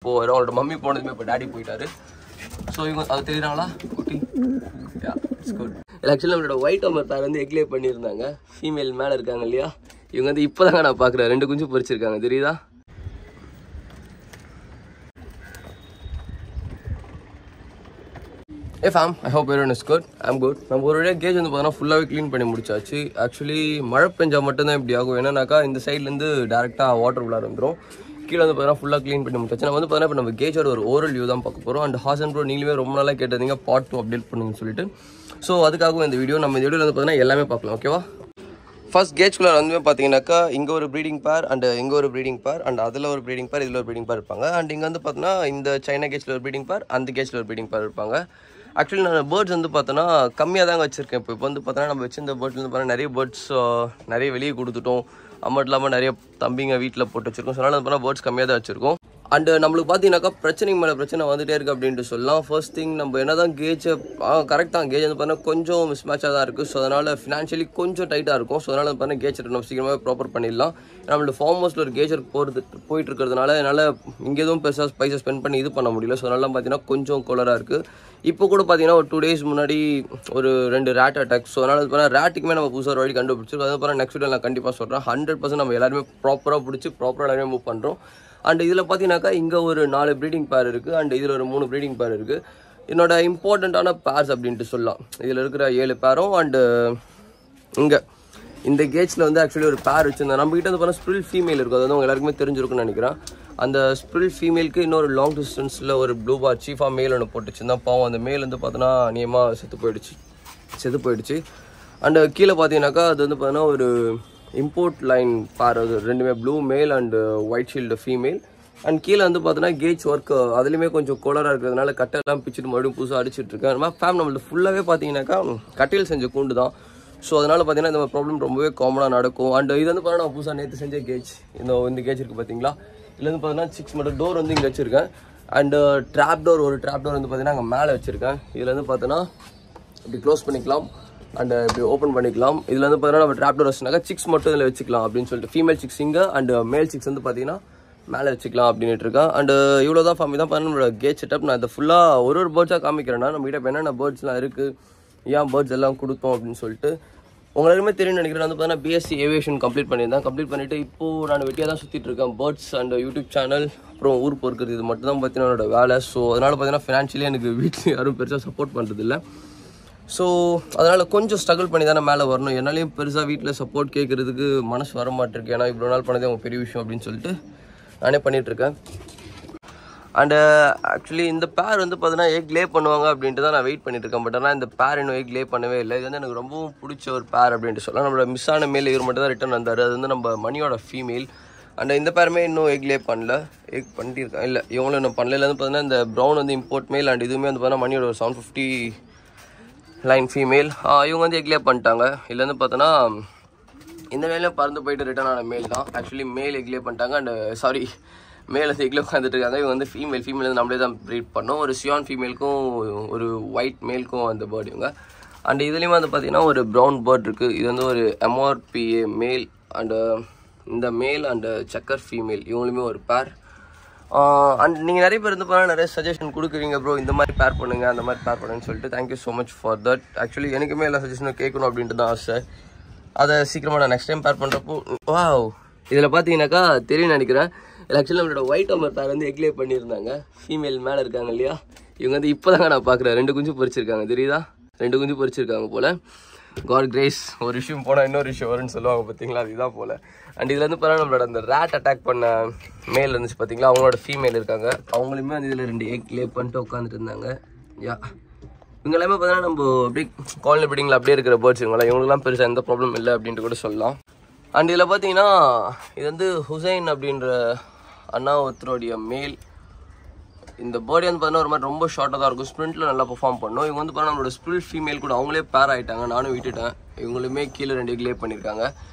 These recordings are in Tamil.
இப்போ அவரோட மம்மி போனதுமே இப்போ டாடி போயிட்டாரு. ஸோ இவங்க அது தெரியுறாங்களா குட்டி? It's good. ஆக்சுவலி நம்மளோட ஒயிட் அமர் பேர் வந்து எக்லே பண்ணியிருந்தாங்க. ஃபீமேல் மேலே இருக்காங்க இல்லையா, இவங்க வந்து இப்போ தாங்க நான் பார்க்குறேன். 2 குஞ்சு பொரிச்சிருக்காங்க, தெரியுதா? Hey fam, I hope everyone is good. I'm good. நம்ம ஒரு வழியாக கேஜ் வந்து பார்த்தோன்னா ஃபுல்லாகவே க்ளீன் பண்ணி முடிச்சாச்சு. ஆக்சுவலி மழை பெஞ்சா மட்டும்தான் இப்படி ஆகும். என்னன்னாக்கா இந்த சைட்லேருந்து டேரெக்டாக வாட்டர் உள்ள வந்துடும். கீழே வந்து பார்த்தீங்கன்னா ஃபுல்லாக க்ளீன் பண்ணி முடிச்சாச்சு. நம்ம வந்து பார்த்தீங்கன்னா இப்போ நம்ம கேஜோட ஒரு ஓரல் வியூ தான் பார்க்க போகிறோம். அண்ட் ஹாசன் ப்ரோ நீங்களுமே ரொம்ப நாளாக கேட்டிருந்தீங்க பார்ட் 2 அப்டேட் பண்ணுங்கன்னு சொல்லிட்டு. ஸோ அதுக்காகவும் இந்த வீடியோ நம்ம இந்த வீடியோவில் வந்து பார்த்தீங்கன்னா எல்லாமே பார்க்கலாம். ஓகேவா? ஃபர்ஸ்ட் கேஜ்குள்ளே வந்து பார்த்தீங்கன்னாக்கா இங்கே ஒரு ப்ரீடிங் பேர் அண்ட் இங்கே ஒரு ப்ரீடிங் பேர் அண்ட் அதில் ஒரு ப்ரீடிங் பேர், இதில் ஒரு ப்ரீடிங் பேர் இருப்பாங்க. அண்ட் இங்கே வந்து பார்த்தீங்கன்னா இந்த சைனா கேஜில் ஒரு ப்ரீடிங் பேர், அந்த கேஜில் ஒரு ப்ரீடிங் பேர் இருப்பாங்க. ஆக்சுவலி நான் பேர்ட்ஸ் வந்து பார்த்தோன்னா கம்மியாக தாங்க வச்சுருக்கேன். இப்போ வந்து பார்த்தோன்னா நம்ம வச்சிருந்த பேர்ட்ஸ் வந்து பார்த்தா நிறைய பேர்ட்ஸ் நிறைய வெளியே கொடுத்துட்டோம். அம்மட்டு இல்லாமல் நிறைய தம்பிங்க வீட்டில் போட்டு வச்சுருக்கோம். ஸோ அதனால் வந்து பார்த்தா பேர்ட்ஸ் கம்மியாக தான் வச்சுருக்கோம். அண்டு நம்மளுக்கு பார்த்தீங்கன்னாக்கா பிரச்சனைக்கு மேலே பிரச்சனை வந்துகிட்டே இருக்குது அப்படின்ட்டு சொல்லலாம். ஃபர்ஸ்ட் திங் நம்ம என்ன தான் கேஜை கரெக்ட் தான், கேஜ் வந்து பார்த்தீங்கன்னா கொஞ்சம் மிஸ்மேட்சாக தான் இருக்குது. ஸோ அதனால் ஃபினான்ஷியலி கொஞ்சம் டைட்டாக இருக்கும். ஸோ அதனால் வந்து பார்த்தீங்கன்னா கேஜ் நம்ம சீக்கிரமாக ப்ராப்பர் பண்ணிடலாம். நம்மளோட ஃபார்ம் ஹவுஸில் ஒரு கேஜர் போயிட்டு இருக்கிறதுனால என்னால் இங்கே எதுவும் பெருசாக பைசா ஸ்பெண்ட் பண்ணி இது பண்ண முடியல. ஸோ அதனால பார்த்தீங்கன்னா கொஞ்சம் கோலராக இருக்குது. இப்போ கூட பார்த்தீங்கன்னா ஒரு 2 days முன்னாடி ஒரு 2 ரேட் அட்டாக். ஸோ அதனால் பார்த்தீங்கன்னா ரேட்டுக்குமே நம்ம புதுசாக ஒரு வழி கண்டுபிடிச்சிருக்கோம். அது பார்த்தா நெக்ஸ்ட் வீடியோ நான் கண்டிப்பாக சொல்கிறேன். 100% நம்ம எல்லாருமே ப்ராப்பராக பிடிச்சி ப்ராப்பராக எல்லாருமே மூவ் பண்ணுறோம். அண்ட் இதில் பார்த்தீங்கன்னாக்கா இங்கே ஒரு 4 ப்ரீடிங் பேர் இருக்குது. அண்ட் இதில் ஒரு 3 ப்ரீடிங் பேர் இருக்குது. என்னோட இம்பார்ட்டண்ட்டான பேர்ஸ் அப்படின்ட்டு சொல்லலாம். இதில் இருக்கிற 7 பேரும் அண்டு இங்கே இந்த கேஜில் வந்து ஆக்சுவலி ஒரு பேர் வச்சுருந்தேன். நம்மகிட்ட வந்து பார்த்தா ஸ்ப்ரில் ஃபீமேல் இருக்கும். அது வந்து உங்க எல்லாருக்குமே தெரிஞ்சிருக்குன்னு நினைக்கிறேன். அந்த ஸ்ப்ரில் ஃபீமேலுக்கு இன்னொரு லாங் டிஸ்டன்ஸில் ஒரு ப்ளூ பார் சீஃபாக மேல் ஒன்று போட்டுச்சுருந்தான். பாவம் அந்த மேல் வந்து பார்த்தோன்னா நியமாக செத்து போயிடுச்சு. அண்டு கீழே பார்த்தீங்கன்னாக்கா அது வந்து பார்த்தீங்கன்னா ஒரு இம்போர்ட் லைன் பேர், அது ரெண்டுமே ப்ளூ மேல் and white shield female. And கீழே வந்து பார்த்தோன்னா கேஜ் ஒர்க் அதுலேயுமே கொஞ்சம் கோலராக இருக்கிறதுனால கட்டெல்லாம் பிச்சுட்டு மறுபடியும் புதுசாக அடிச்சுட்டு இருக்கேன். அது மாதிரி ஃபேம் நம்மளுக்கு ஃபுல்லாகவே பார்த்தீங்கன்னாக்கா கட்டையில் செஞ்ச கூண்டு தான். ஸோ அதனால் பார்த்தீங்கன்னா இந்த ப்ராப்ளம் ரொம்பவே காமனாக நடக்கும். அண்ட் இது வந்து பார்த்தீங்கன்னா நான் புதுசாக நேற்று செஞ்ச கேஜ், இந்த கேஜ் இருக்குது பார்த்தீங்களா. இதில் வந்து பார்த்தீங்கன்னா 6 மட்டும் டோர் வந்து இங்கே வச்சுருக்கேன். அண்டு ட்ராப் டோர் வந்து பார்த்தீங்கன்னா அங்கே மேலே வச்சுருக்கேன். இதில் வந்து பார்த்தோன்னா இப்படி க்ளோஸ் பண்ணிக்கலாம் அண்ட் இப்படி ஓப்பன் பண்ணிக்கலாம். இதில் வந்து பார்த்தீங்கன்னா நம்ம ட்ராப் டோர் வச்சுனாக்கா 6 மட்டும் இதில் வச்சுக்கலாம் அப்படின்னு சொல்லிட்டு ஃபீமேல் 6 இங்கே அண்ட் மேல் 6 வந்து பார்த்தீங்கன்னா மேலே வச்சுக்கலாம் அப்படின்ட்டு இருக்கேன். அண்ட் இவ்வளோ தான் ஃபேமிலி தான் பார்த்தீங்கன்னா நம்மளோட கேஜ் செட்டப். நான் இதை ஃபுல்லாக ஒரு பேர்ட்ஸாக காமிக்கிறேன்னா நம்மகிட்ட இப்போ என்னென்ன பேர்ட்ஸ்லாம் இருக்குது, ஏன் பேர்ட்ஸ் எல்லாம் கொடுத்தோம் அப்படின்னு சொல்லிட்டு உங்களுக்குமே தெரியும் நினைக்கிறேன். வந்து பார்த்தீங்கன்னா பிஎஸ்சி ஏவியேஷன் கம்ப்ளீட் பண்ணிவிட்டு இப்போது நான் வெட்டியாக தான் சுற்றிட்டு இருக்கேன். பேர்ட்ஸ் அண்ட் யூடியூப் சேனல் அப்புறம் ஊர் பொறுக்கிறது, இது மட்டும் தான் பார்த்தீங்கன்னா என்னோட வேலை. ஸோ அதனால் பார்த்தீங்கன்னா ஃபினான்ஷியலி எனக்கு வீட்டில் யாரும் பெருசாக சப்போர்ட் பண்ணுறதில்ல. ஸோ அதனால் கொஞ்சம் ஸ்ட்ரகிள் பண்ணி தானே மேலே வரணும். என்னாலையும் பெருசாக வீட்டில் சப்போர்ட் கேட்குறதுக்கு மனசு வர மாட்டிருக்கு. ஏன்னா இவ்வளோ நாள் பண்ணதே அவங்க பெரிய விஷயம் அப்படின்னு சொல்லிட்டு நானே பண்ணிகிட்ருக்கேன். அண்டு ஆக்சுவலி இந்த பேர் வந்து பார்த்தீங்கன்னா எக் லே பண்ணுவாங்க அப்படின்ட்டு தான் நான் வெயிட் பண்ணிட்டு இருக்கேன். பட் ஆனால் இந்த பேர் இன்னும் எக் லே பண்ணவே இல்லை. இது வந்து எனக்கு ரொம்பவும் பிடிச்ச ஒரு பேர் அப்படின்ட்டு சொல்லலாம். நம்மளோட மிஸ் ஆன மேல் இவர் மட்டும் தான் ரிட்டர்ன் வந்தார். அது வந்து நம்ம மணியோட ஃபீமேல். அண்ட் இந்த பேருமே இன்னும் எக் லே பண்ணல. எக் பண்ணியிருக்கேன் இல்லை, இவங்களும் இன்னும் பண்ணல. வந்து பார்த்தீங்கன்னா இந்த ப்ரௌன் வந்து இம்போர்ட் மேல் அண்ட் இதுவுமே வந்து பார்த்தீங்கன்னா மணியோட ஒரு 750 லைன் ஃபீமேல். இவங்க வந்து எக் லே பண்ணிட்டாங்க. இதில் வந்து பார்த்தோன்னா இந்த மேலே பறந்து போயிட்டு ரிட்டர்ன் ஆன மேல் தான். ஆக்சுவலி மேல் எக் லே பண்ணிட்டாங்க. அண்ட் சாரி மேலே வந்து எக்ல உட்காந்துட்டு இருக்காங்க. இவங்க வந்து ஃபீமேல் வந்து நம்மளே தான் ப்ரீட் பண்ணோம். ஒரு சியான் ஃபீமேலுக்கும் ஒரு ஒயிட் மேலுக்கும் அந்த பேர்டு இவங்க. அண்ட் இதுலேயுமே வந்து பார்த்தீங்கன்னா ஒரு ப்ரௌன் பேர்ட் இருக்குது. இது வந்து ஒரு MRPA மேல் அண்டு இந்த மேல் அண்டு சக்கர் ஃபீமேல், இவங்களுமே ஒரு பேர். அண்ட் நீங்கள் நிறைய பேர் வந்து பார்த்தா நிறைய சஜஷன் கொடுக்குறீங்க ப்ரோ, இந்த மாதிரி பேர் பண்ணுங்க அந்த மாதிரி பேர் பண்ணுங்கன்னு சொல்லிட்டு. Thank you so much for that. Actually எனக்குமே எல்லா சஜஷனும் கேட்கணும் அப்படின்ட்டு தான் ஆசை. அதை சீக்கிரமாக நான் நெக்ஸ்ட் டைம் பேர் பண்ணுறப்போ வாவ். இதில் பார்த்தீங்கன்னாக்கா தெரியும் நினைக்கிறேன். ஆக்சுவலி நம்மளோட ஒயிட் அமர் பேர் வந்து எக்லே பண்ணியிருந்தாங்க. ஃபீமேல் மேலே இருக்காங்க இல்லையா, இவங்க வந்து இப்போ தாங்க நான் பார்க்குறேன். 2 குஞ்சு பொரிச்சிருக்காங்க, தெரியுதா? 2 குஞ்சு பொரிச்சிருக்காங்க போல். காட் கிரேஸ், ஒரு விஷயம் போனால் இன்னொரு விஷயம் வரும்னு சொல்லுவாங்க பார்த்தீங்களா, அதுதான் போல். அண்ட் இதில் வந்து பார்த்தா நம்மளோட அந்த ரேட் அட்டாக் பண்ண மேல் இருந்துச்சு பார்த்தீங்களா, அவங்களோட ஃபீமேல் இருக்காங்க. அவங்களுமே வந்து இதில் 2 எக் லே பண்ணிட்டு உட்காந்துட்டு இருந்தாங்க. யா இவங்க எல்லாமே பார்த்தீங்கன்னா நம்ம அப்படியே காலனி பில்டிங்கில் அப்படியே இருக்கிற பேர்ட்ஸ். இவங்களுக்குலாம் பெருசாக எந்த ப்ராப்ளம் இல்லை அப்படின்ட்டு கூட சொல்லலாம். அண்ட் இதில் பார்த்தீங்கன்னா இது வந்து ஹுசைன் அப்படின்ற அண்ணா ஒருத்தருடைய மேல். இந்த பேர்டு வந்து பார்த்தீங்கன்னா ஒரு மாதிரி ரொம்ப ஷார்ட்டாக தான் இருக்கும். ஸ்ப்ரிண்ட்டில் நல்லா பெர்ஃபார்ம் பண்ணும். இவங்க வந்து பார்த்தா நம்மளோட ஸ்ப்ரில் ஃபீமேல் கூட அவங்களே பேர் ஆகிட்டாங்க. நானும் விட்டுட்டேன். இவங்களுமே கீழே 2 எக் லே பண்ணியிருக்காங்க.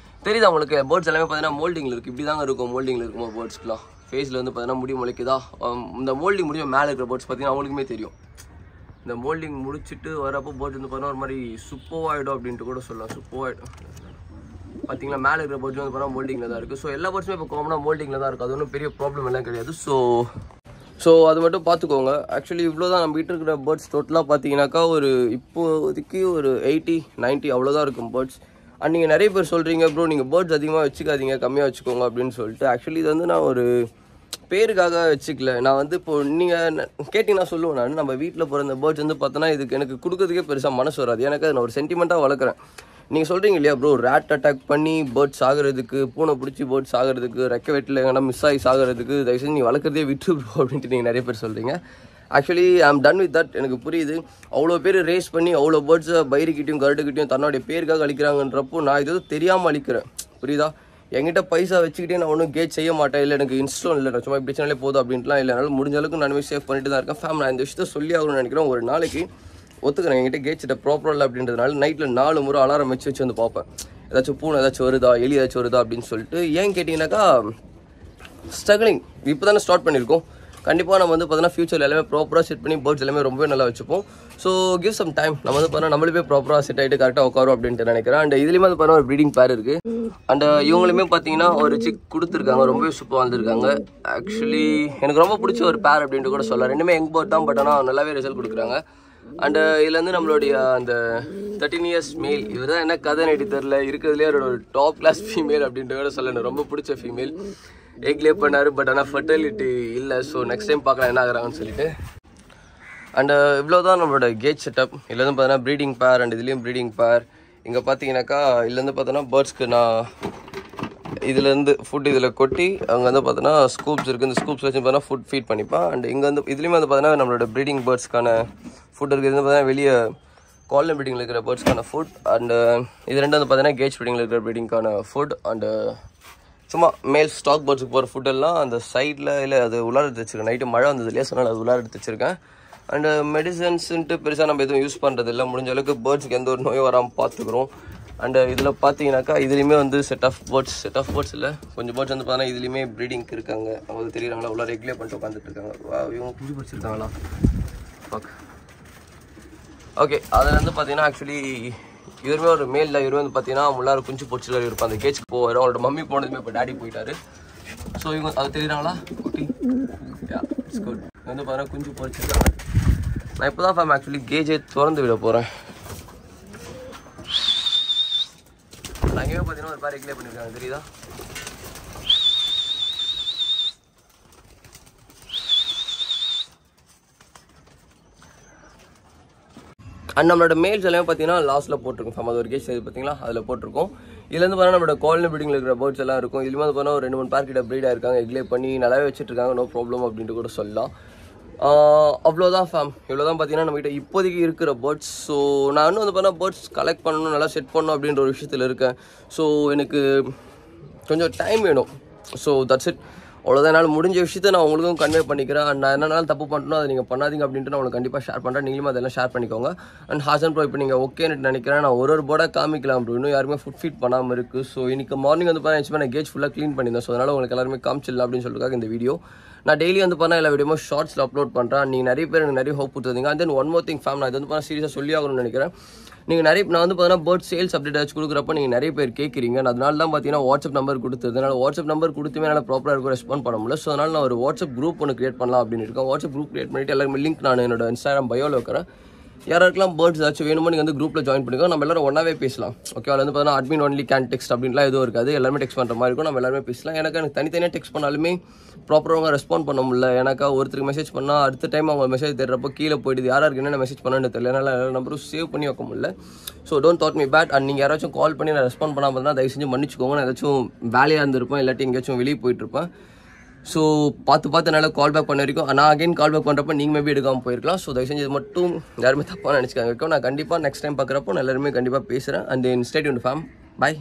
தெரியுது அவங்களுக்கு பேர்ட்ஸ் எல்லாமே பார்த்தீங்கன்னா மோல்டிங்கில் இருக்குது. இப்படி தாங்க இருக்கும் மோல்டிங்கில் இருக்குமா பேர்ட்ஸ்க்குலாம். ஃபேஸில் வந்து பார்த்தீங்கன்னா முடி முளைக்குதா. இந்த மோல்டிங் முடிஞ்ச மேலே இருக்கிற பேர்ட்ஸ் பார்த்தீங்கன்னா அவங்களுக்குமே தெரியும். இந்த மோல்டிங் முடிச்சுட்டு வரப்போ பேர்ட்ஸ் வந்து பார்த்தீங்கன்னா ஒரு மாதிரி சுப்போவாயிடும் அப்படின்ட்டு கூட சொல்லலாம். சுப்போவாயிடும் பார்த்தீங்களா, மேலே இருக்கிற பேர்ட்ஸ் வந்து பார்த்தா மோல்டிங்கில் தான் இருக்குது. ஸோ எல்லா பேர்ட்ஸுமே இப்போ காமனாக மோல்டிங்கில் தான் இருக்குது. அது ஒன்றும் பெரிய ப்ராப்ளம் எல்லாம் கிடையாது. ஸோ ஸோ அது மட்டும் பார்த்துக்கோங்க. ஆக்சுவலி இவ்வளோ தான் நம்ம வீட்டில் இருக்கிற பேர்ட்ஸ் டோட்டலாக பார்த்தீங்கன்னாக்கா ஒரு இப்போதைக்கு ஒரு 80-90 அவ்வளோதான் இருக்கும் பேர்ட்ஸ். அண்ட் நீங்கள் நிறைய பேர் சொல்கிறீங்க ப்ரோ நீங்கள் பேர்ட்ஸ் அதிகமாக வச்சுக்காதீங்க, கம்மியாக வச்சுக்கோங்க அப்படின்னு சொல்லிட்டு. ஆக்சுவலி இது வந்து நான் ஒரு பேருக்காக வச்சுக்கல. நான் வந்து இப்போ நீங்கள் கேட்டிங்கன்னா சொல்லுவேன், நான் நம்ம வீட்டில் பிறந்த பேர்ட்ஸ் வந்து பார்த்தோன்னா இதுக்கு எனக்கு கொடுக்கறதுக்கே பெருசாக மனசு வராது. எனக்கு நான் ஒரு சென்டிமெண்ட்டாக வளர்க்குறேன். நீங்கள் சொல்கிறீங்க இல்லையா ப்ரோ ரேட் அட்டாக் பண்ணி பேர்ட்ஸ் ஆகிறதுக்கு, பூனை பிடிச்சி பேர்ட்ஸ் ஆகிறதுக்கு, ரெக்க வெட்டில் எங்கன்னா மிஸ் ஆகி சாகிறதுக்கு தயவுசெய்து நீ வளர்க்குறதே விட்டு ப்ரோ அப்படின்ட்டு நீங்கள் நிறைய பேர் சொல்கிறீங்க. ஆக்சுவலி ஐ ஆம் டன் வித் தட். எனக்கு புரியுது. அவ்வளோ பேர் ரேஸ் பண்ணி அவ்வளோ பேர்ட்ஸை பயிர்கிட்டையும் கருட்டுக்கிட்டையும் தன்னுடைய பேருக்காக அழிக்கிறாங்கன்றப்போ நான் இது தெரியாமல் அழிக்கிறேன். புரியுதா? என்கிட்ட பைசா வச்சுக்கிட்டே நான் ஒன்றும் கேட் செய்ய மாட்டேன். இல்லை எனக்கு இன்ஸ்டம் இல்லை, நான் சும்மா இப்படி சேனலே போதும் அப்படின்ட்டுலாம் இல்லை. என்னால் முடிஞ்ச அளவுக்கு நானுமே சேவ் பண்ணிட்டு தான் இருக்கேன். நான் இந்த விஷயத்த சொல்லி ஆகணும்னு நினைக்கிறேன். ஒரு நாளைக்கு ஒத்துக்கிறேன் என்கிட்ட கேட் செட்டை ப்ராப்பராக இல்லை அப்படின்றதுனால நைட்டில் 4 முறை அலாரம் வச்சு வந்து பார்ப்பேன். ஏதாச்சும் பூனை ஏதாச்சும் வருதா, எலி ஏதாச்சும் வருதா அப்படின்னு சொல்லிட்டு. ஏன் கேட்டிங்கனாக்கா ஸ்ட்ரகிளிங் இப்போ தானே ஸ்டார்ட் பண்ணியிருக்கோம். கண்டிப்பாக நம்ம வந்து பார்த்தீங்கன்னா ஃபியூச்சர் எல்லாமே ப்ராப்பராக செட் பண்ணி பேர்ட்ஸ் எல்லாமே ரொம்பவே நல்லா வச்சுப்போம். So give some time. நம்ம வந்து பார்த்தா நம்மளுமே ப்ராப்பராக செட் ஆகிட்டு கரெக்டாக உட்காரும் அப்படின்ட்டு நினைக்கிறேன். அண்ட் இதுலேயுமே வந்து பார்த்தா ஒரு ப்ரீடிங் பேர் இருக்குது. அண்ட் இவங்களுமே பார்த்தீங்கன்னா ஒரு சிக் கொடுத்துருக்காங்க, ரொம்பவே சூப்பராக வந்திருக்காங்க. ஆக்சுவலி எனக்கு ரொம்ப பிடிச்ச ஒரு பேர் அப்படின்ட்டு கூட சொல்லலாம். ரெண்டுமே யங் பேர்ட் தான், பட் ஆனால் நல்லாவே ரிசல்ட் கொடுக்குறாங்க. அண்ட் இதில் வந்து நம்மளுடைய அந்த 13 இயர்ஸ் மேல், இவர் தான் என்ன கதை நடி தெரில, இருக்கிறதுலே ஒரு டாப் கிளாஸ் ஃபீமேல் அப்படின்ட்டு கூட சொல்லணும். ரொம்ப பிடிச்ச ஃபீமேல். எக்லே பண்ணார், பட் ஆனால் ஃபர்டிலிட்டி இல்லை. ஸோ நெக்ஸ்ட் டைம் பார்க்கலாம் என்ன ஆகிறாங்கன்னு சொல்லிட்டு. அண்ட் இவ்வளோ தான் நம்மளோட கேட் செட்டப். இதில் வந்து பார்த்தீங்கன்னா ப்ரீடிங் பேர், அண்ட் இதுலேயும் ப்ரீடிங் பேர். இங்கே பார்த்தீங்கன்னாக்கா இதுலேருந்து பார்த்தோன்னா பேர்ட்ஸ்க்கு நான் இதுலேருந்து ஃபுட் இதில் கொட்டி அங்கே வந்து பார்த்தோன்னா ஸ்கூப்ஸ் இருக்குது. இந்த ஸ்கூப்ஸ் வச்சு பார்த்தீங்கன்னா ஃபுட் ஃபீட் பண்ணிப்பேன். அண்ட் இங்கே வந்து இதுலேயுமே வந்து பார்த்தீங்கன்னா நம்மளோட ப்ரீடிங் பேர்ட்ஸ்க்கான ஃபுட் இருக்குது. இது வந்து பார்த்தீங்கன்னா வெளியே காலனி ப்ரீடிங்கில் இருக்கிற பேர்ட்ஸ்க்கான ஃபுட். அண்ட் இது ரெண்டு வந்து பார்த்தீங்கன்னா கேஜ் ப்ரீடிங்கில் இருக்கிற ப்ரீடிங்கான ஃபுட். அண்டு சும்மா மேல் ஸ்டாக் பேர்ட்ஸுக்கு போகிற ஃபுட்டெல்லாம் அந்த சைடில் இல்லை அது உள்ளார எடுத்து வச்சுருக்கேன். நைட்டு மழை வந்தது இல்லையா, சொன்னால் அது உள்ளார எடுத்து வச்சுருக்கேன். அண்டு மெடிசன்ஸுன்ட்டு பெருசாக நம்ம எதுவும் யூஸ் பண்ணுறது இல்லை. முடிஞ்ச அளவுக்கு பேர்ட்ஸுக்கு எந்த ஒரு நோயும் வராமல் பார்த்துக்குறோம். அண்ட் இதில் பார்த்தீங்கன்னாக்கா இதுலேயுமே வந்து செட் ஆஃப் பேர்ட்ஸ் இல்லை, கொஞ்சம் பேர்ட்ஸ் வந்து பார்த்தீங்கன்னா இதுலேயுமே ப்ரீடிங்க்கு இருக்காங்க. அவங்க தெரியுறாங்களா, உள்ள ரெகுலே பண்ணிட்டு உட்காந்துட்டு இருக்காங்க. இவங்க குஞ்சு பிடிச்சிருக்காங்களா ஓகே ஓகே. அதில் வந்து பார்த்தீங்கன்னா ஆக்சுவலி இவருமே ஒரு மேல் தான். இவர் வந்து பார்த்தீங்கன்னா முள்ளார குஞ்சு பொடிச்சில் இருப்பான். அந்த கேட்சுக்கு போவார். அவரோட மம்மி போனதுமே இப்போ டேடி போயிட்டாரு. ஸோ இவங்க அது தெரியுறாங்களா குட்டி இட்ஸ் குட் வந்து பார்த்தீங்கன்னா குஞ்சு பொடிச்சிருக்காங்க. நான் இப்போ தான் ஆக்சுவலி கேஜை திறந்து விட போகிறேன். அங்கேயே பார்த்தீங்கன்னா ஒரு பேர் ரெகுலே பண்ணியிருக்காங்க, தெரியுதா? அண்ட் நம்மளோட மேல்ஸ் எல்லாமே பார்த்தீங்கன்னா லாஸ்ட்டில் போட்டிருக்கோம். அது ஒரு கேஸ் இது பார்த்தீங்களா, அதில் போட்டிருக்கோம். இதுலேருந்து பார்த்தீங்கன்னா நம்மளோட காலனி ப்ரீடிங்கில் இருக்கிற பேர்ட்ஸ் எல்லாம் இருக்கும். இதுலேயும் வந்து பார்த்தீங்கன்னா ஒரு 2-3 பேர் கிட்ட ப்ரீட் ஆயிருக்காங்க. எக்லே பண்ணி நல்லாவே வச்சுட்ருக்காங்க, நோ ப்ராப்ளம் அப்படின்ட்டு கூட சொல்லலாம். அவ்வளோதான் ஃபேம். இவ்வளோ தான் பார்த்தீங்கன்னா நம்மகிட்ட இப்போதைக்கு இருக்கிற பேர்ட்ஸ். ஸோ நான் இன்னும் வந்து பார்த்தீங்கன்னா பேர்ட்ஸ் கலெக்ட் பண்ணணும், நல்லா செட் பண்ணணும் அப்படின்ற ஒரு விஷயத்தில் இருக்கேன். ஸோ எனக்கு கொஞ்சம் டைம் வேணும். So that's it. அவ்வளோதான். என்னால் முடிஞ்ச விஷயத்தை நான் உங்களுக்கும் கன்வே பண்ணிக்கிறேன். அண்ட் நான் என்னென்னாலும் தப்பு பண்ணணும், அதை நீங்கள் பண்ணாதீங்க அப்படின்ட்டு நான் உங்களுக்கு கண்டிப்பாக ஷேர் பண்ணுறேன். நீங்களும் அதெல்லாம் ஷேர் பண்ணிக்கோங்க. அண்ட் ஹாசன் ப்ரோ இப்போ நீங்கள் ஓகேன்னு நினைக்கிறேன். நான் ஒரு போர்டாக காமிக்கலாம் ப்ரோ, இன்னும் யாருமே ஃபுட் ஃபீட் பண்ணாமல் இருக்குது. ஸோ இன்றைக்கி மார்னிங் வந்து பார்த்தீங்கன்னா நான் கேஜ் ஃபுல்லாக க்ளீன் பண்ணியிருந்தேன். ஸோ அதனால் உங்களுக்கு எல்லாருமே காமிச்சிடலாம் அப்படின்னு சொல்லிருக்காங்க இந்த வீடியோ. நான் டெய்லி வந்து பார்த்தா எல்லா வீடியோவும் ஷார்ட்ஸில் அப்லோட் பண்ணுறேன். நீங்கள் நிறைய பேர் எனக்கு நிறைய ஹோப் கொடுத்துருந்தீங்க. And then one more thing fam, நான் இது வந்து பார்த்தா சீரியஸாக சொல்லி ஆகணும்னு நினைக்கிறேன். நீங்கள் நான் வந்து பார்த்தீங்கன்னா பேர்ட் சேல்ஸ் அப்டேட் ஆச்சு கொடுக்குறப்ப நீங்கள் நிறைய பேர் கேட்குறீங்க. அதனால தான் பார்த்தீங்கன்னா வாட்ஸ்அப் நம்பர் கொடுத்ததுனால வாட்ஸ்அப் நம்பர் கொடுத்துமே என்னால் ப்ராப்பராக இருக்கும் ரெஸ்பாண்ட் பண்ண முடியல. ஸோ அதனால் நான் ஒரு வாட்ஸ்அப் குரூப் ஒன்று கிரியேட் பண்ணலாம் அப்படின்னு இருக்கேன். வாட்ஸ்அப் குரூப் கிரியேட் பண்ணிவிட்டு எல்லாருமே லிங்க் நான் என்னோட இன்ஸ்டாகிராம் பயோவில் வைக்கிறேன். யாருக்கெல்லாம் பேர்ட்ஸ் ஏதாச்சும் வேணுமோ நீங்கள் வந்து குரூப்பில் ஜாயின் பண்ணிக்கோ. நம்ம எல்லாரும் ஒன்றாவே பேசலாம். ஓகே, அதில் வந்து பார்த்தீங்கன்னா அட்மின் ஒன்லி கேன் டெக்ஸ்ட் அப்படின்லாம் எதுவும் இருக்காது. எல்லாருமே டெக்ஸ்ட் பண்ணுற மாதிரி இருக்கும். நம்ம எல்லாருமே பேசலாம். எனக்கு தனித்தனியாக டெக்ஸ்ட் பண்ணாலுமே ப்ராப்பராக ரெஸ்பாண்ட் பண்ண முடியல. எனக்கு ஒருத்தருக்கு மெசேஜ் பண்ணால் அடுத்த டைம் அவங்க மெசேஜ் தேடுறப்போ கீழே போயிடுது. யாருக்கு என்னென்ன மெசேஜ் பண்ணணும்னு தெரியல. என்னால் எல்லா நம்பரும் சேவ் பண்ணி வைக்க முடியல. So don't thought me bad. அண்ட் நீங்கள் யாராச்சும் கால் பண்ணி நான் ரெஸ்பாண்ட் பண்ணாமல் இருந்தால் தயவு செஞ்சு மன்னிச்சுக்கோங்க. நான் ஏதாச்சும் வேலையாக இருந்திருப்பேன், இல்லாட்டி எங்கேயாச்சும் வெளியே போயிட்டுருப்பேன். ஸோ பார்த்து என்னால் கால் பேக் பண்ண வரைக்கும் நான் அகைன் கால் பேக் பண்ணுறப்ப நீங்கள் மேபி எடுக்காமல் போயிருக்கலாம். ஸோ தயவு செஞ்சு இது மட்டும் யாருமே தப்பாக நினச்சிக்காங்க. நான் கண்டிப்பாக நெக்ஸ்ட் டைம் பார்க்குறப்போ நான் எல்லாருமே கண்டிப்பாக பேசுகிறேன். And then stay tuned fam. By.